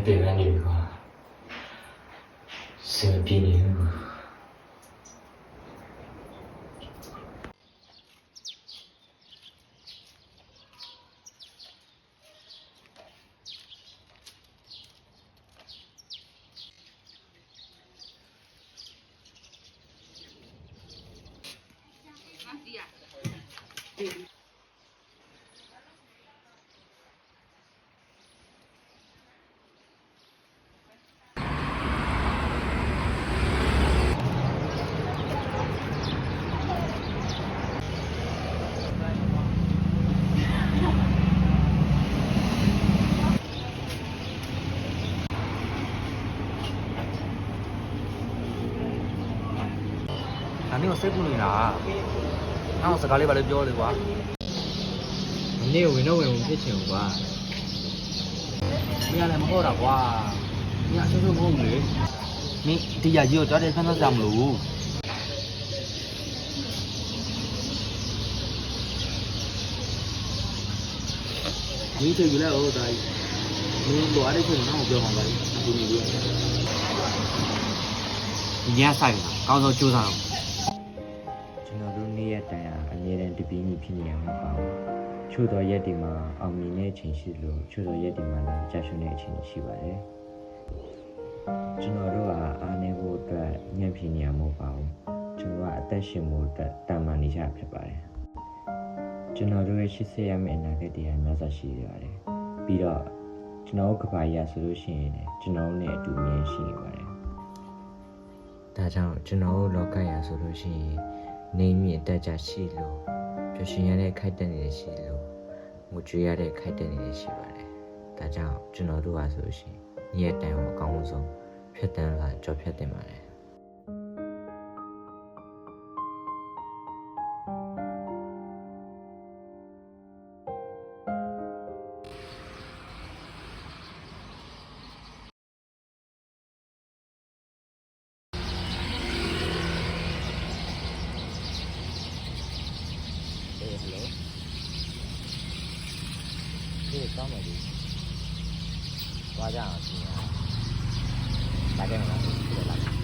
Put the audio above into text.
别问你个，是比你个。你有谁不能拿？那我是咖喱把你标的瓜。你有为那为我们这钱瓜？你来么好的瓜？你说说我们你第二就找点看到什么路？你这原来我在，你多的钱那我不要放在，那不你你家啥个？刚才就上。နေ့ရက်တိုင်အမြဲတမ်းတပင်းကြီးဖြစ်နေရမှာပါချို့တော့ရက်ဒီမှာအောင်မြင်တဲ့အချိန်ရှိလို့ချို့တော့ရက်ဒီမှာလည်းကြာရှုံးတဲ့အချိန်ရှိပါတယ်ကျွန်တော်တို့ကအားနေဖို့အတွက်ညံ့ဖြစ်နေရမှာမဟုတ်ပါဘူးကျွန်တော်ကအသက်ရှင်ဖို့အတွက်တာမန်နေရဖြစ်ပါတယ်ကျွန်တော်တို့ရဲ့80ရမယ့်အနာဂတ်တရားများစွာရှိနေပါတယ်ပြီးတော့ကျွန်တော်ကဘာကြီးဆိုလို့ရှိရင်ကျွန်တော်နဲ့အတူမြင်ရှိနေပါတယ်ဒါကြောင့်ကျွန်တော်တို့လောကရာဆိုလို့ရှိရင်နေမြင့်တက်ကြရှိလို့ပျော်ရွှင်ရတဲ့ခိုက်တက်နေရှိလို့ငိုကြွေးရတဲ့ခိုက်တက်နေရှိပါတယ်။ဒါကြောင့်ကျွန်တော်တို့ဟာဆိုရှင်ညရဲ့တိုင်ကိုအကောင်းဆုံးဖြတ်တန်းလာကြော်ဖြတ်တင်ပါတယ်။ကောင်းပါပြီ။သွားကြအောင်ရှင်။ဒါကြမှာလား။ဒီလိုလား။